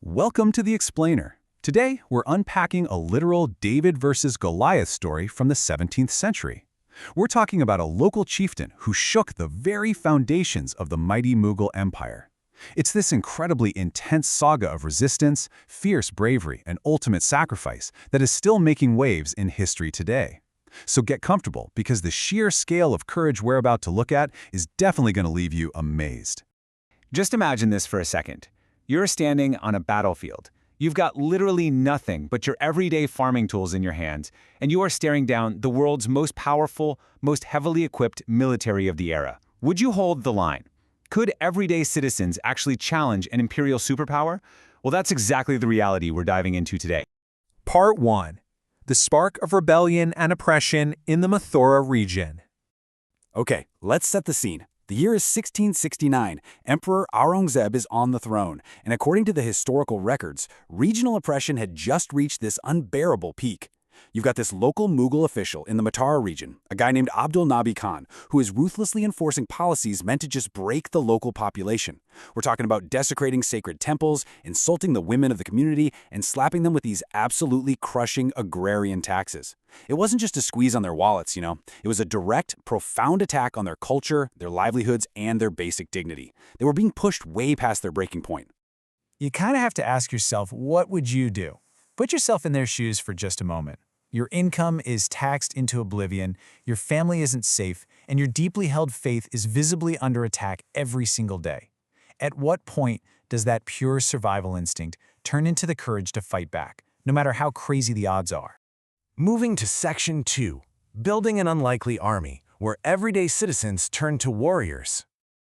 Welcome to The Explainer. Today, we're unpacking a literal David versus Goliath story from the 17th century. We're talking about a local chieftain who shook the very foundations of the mighty Mughal Empire. It's this incredibly intense saga of resistance, fierce bravery, and ultimate sacrifice that is still making waves in history today. So get comfortable, because the sheer scale of courage we're about to look at is definitely going to leave you amazed. Just imagine this for a second. You're standing on a battlefield. You've got literally nothing but your everyday farming tools in your hands, and you are staring down the world's most powerful, most heavily equipped military of the era. Would you hold the line? Could everyday citizens actually challenge an imperial superpower? Well, that's exactly the reality we're diving into today. Part 1. The Spark of Rebellion and Oppression in the Mathura region. Okay, let's set the scene. The year is 1669. Emperor Aurangzeb is on the throne, and according to the historical records, regional oppression had just reached this unbearable peak. You've got this local Mughal official in the Mathura region, a guy named Abdul Nabi Khan, who is ruthlessly enforcing policies meant to just break the local population. We're talking about desecrating sacred temples, insulting the women of the community, and slapping them with these absolutely crushing agrarian taxes. It wasn't just a squeeze on their wallets, It was a direct, profound attack on their culture, their livelihoods, and their basic dignity. They were being pushed way past their breaking point. You kind of have to ask yourself, what would you do? Put yourself in their shoes for just a moment. Your income is taxed into oblivion, your family isn't safe, and your deeply held faith is visibly under attack every single day. At what point does that pure survival instinct turn into the courage to fight back, no matter how crazy the odds are? Moving to Section 2, Building an Unlikely Army, where everyday citizens turn to warriors.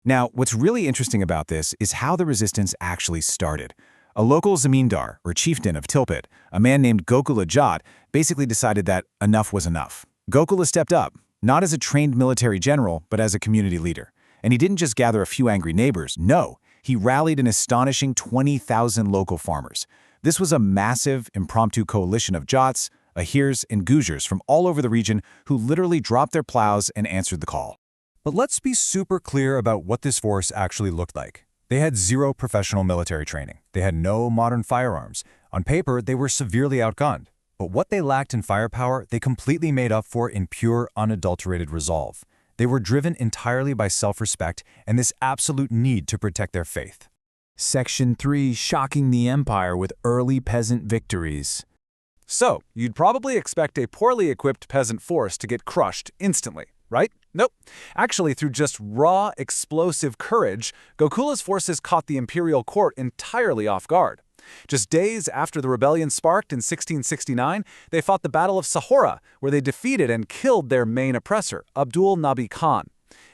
Now, what's really interesting about this is how the resistance actually started. A local zamindar, or chieftain of Tilpat, a man named Gokula Jaat, basically decided that enough was enough. Gokula stepped up, not as a trained military general, but as a community leader. And he didn't just gather a few angry neighbors, no, he rallied an astonishing 20,000 local farmers. This was a massive, impromptu coalition of Jats, Ahirs, and Gujars from all over the region who literally dropped their plows and answered the call. But let's be super clear about what this force actually looked like. They had zero professional military training. They had no modern firearms. On paper, they were severely outgunned. But what they lacked in firepower, they completely made up for in pure, unadulterated resolve. They were driven entirely by self-respect and this absolute need to protect their faith. Section 3, Shocking the Empire with Early Peasant Victories. So, you'd probably expect a poorly equipped peasant force to get crushed instantly, right? Nope. Actually, through just raw, explosive courage, Gokula's forces caught the imperial court entirely off guard. Just days after the rebellion sparked in 1669, they fought the Battle of Sahora, where they defeated and killed their main oppressor, Abdul Nabi Khan.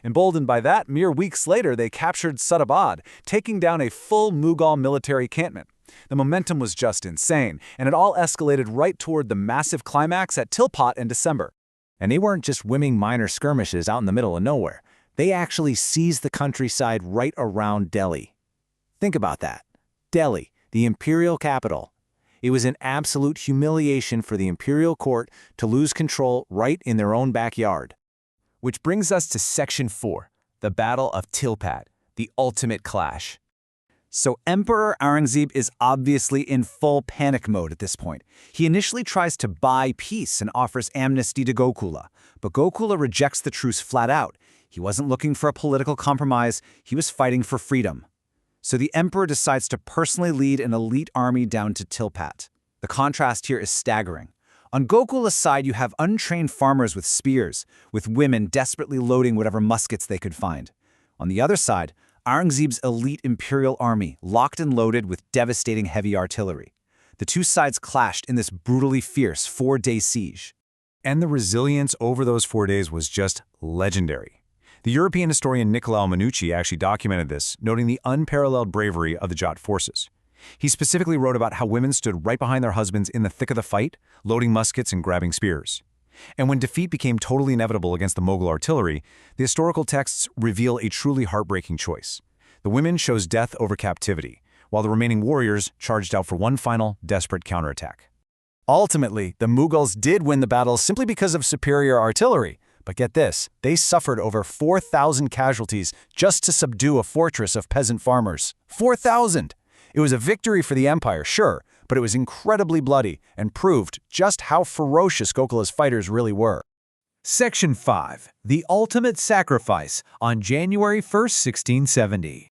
Emboldened by that, mere weeks later they captured Sadabad, taking down a full Mughal military encampment. The momentum was just insane, and it all escalated right toward the massive climax at Tilpat in December. And they weren't just whimming minor skirmishes out in the middle of nowhere. They actually seized the countryside right around Delhi. Think about that. Delhi, the imperial capital. It was an absolute humiliation for the imperial court to lose control right in their own backyard. Which brings us to Section 4, the Battle of Tilpat, the ultimate clash. So Emperor Aurangzeb is obviously in full panic mode at this point. He initially tries to buy peace and offers amnesty to Gokula, but Gokula rejects the truce flat out. He wasn't looking for a political compromise, he was fighting for freedom. So the emperor decides to personally lead an elite army down to Tilpat. The contrast here is staggering. On Gokula's side, you have untrained farmers with spears, with women desperately loading whatever muskets they could find. On the other side, Aurangzeb's elite imperial army, locked and loaded with devastating heavy artillery. The two sides clashed in this brutally fierce 4-day siege. And the resilience over those 4 days was just legendary. The European historian Niccolò Manucci actually documented this, noting the unparalleled bravery of the Jat forces. He specifically wrote about how women stood right behind their husbands in the thick of the fight, loading muskets and grabbing spears. And when defeat became totally inevitable against the Mughal artillery, the historical texts reveal a truly heartbreaking choice. The women chose death over captivity, while the remaining warriors charged out for one final, desperate counterattack. Ultimately, the Mughals did win the battle simply because of superior artillery. But get this, they suffered over 4,000 casualties just to subdue a fortress of peasant farmers. 4,000! It was a victory for the empire, sure, but it was incredibly bloody and proved just how ferocious Gokula's fighters really were. Section 5. The Ultimate Sacrifice on January 1st, 1670.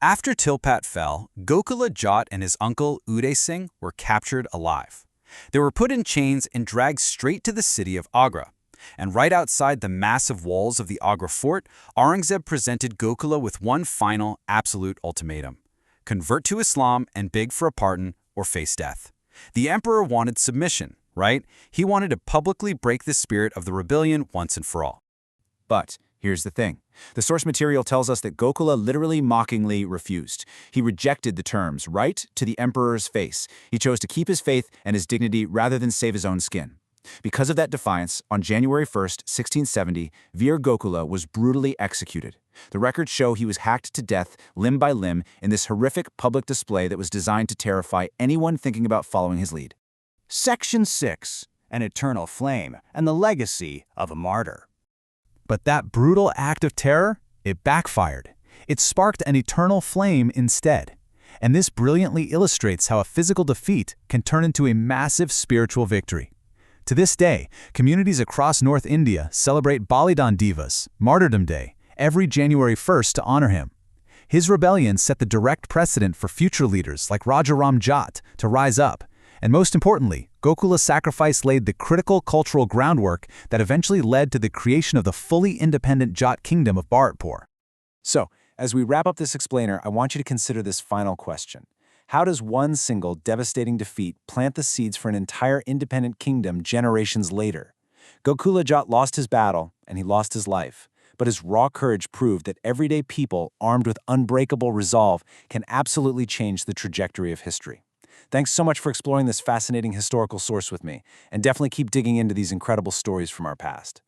After Tilpat fell, Gokula Jaat and his uncle Uday Singh were captured alive. They were put in chains and dragged straight to the city of Agra. And right outside the massive walls of the Agra fort, Aurangzeb presented Gokula with one final, absolute ultimatum: convert to Islam and beg for a pardon or face death. The emperor wanted submission, right? He wanted to publicly break the spirit of the rebellion once and for all. But here's the thing. The source material tells us that Gokula literally mockingly refused. He rejected the terms right to the emperor's face. He chose to keep his faith and his dignity rather than save his own skin. Because of that defiance, on January 1st, 1670, Veer Gokula was brutally executed. The records show he was hacked to death, limb by limb, in this horrific public display that was designed to terrify anyone thinking about following his lead. Section 6. An eternal flame and the legacy of a martyr. But that brutal act of terror, it backfired. It sparked an eternal flame instead. And this brilliantly illustrates how a physical defeat can turn into a massive spiritual victory. To this day, communities across North India celebrate Balidan Divas, Martyrdom Day, every January 1st to honor him. His rebellion set the direct precedent for future leaders like Rajaram Jat to rise up. And most importantly, Gokula's sacrifice laid the critical cultural groundwork that eventually led to the creation of the fully independent Jat kingdom of Bharatpur. So, as we wrap up this explainer, I want you to consider this final question. How does one single devastating defeat plant the seeds for an entire independent kingdom generations later? Gokula Jaat lost his battle, and he lost his life. But his raw courage proved that everyday people, armed with unbreakable resolve, can absolutely change the trajectory of history. Thanks so much for exploring this fascinating historical source with me, and definitely keep digging into these incredible stories from our past.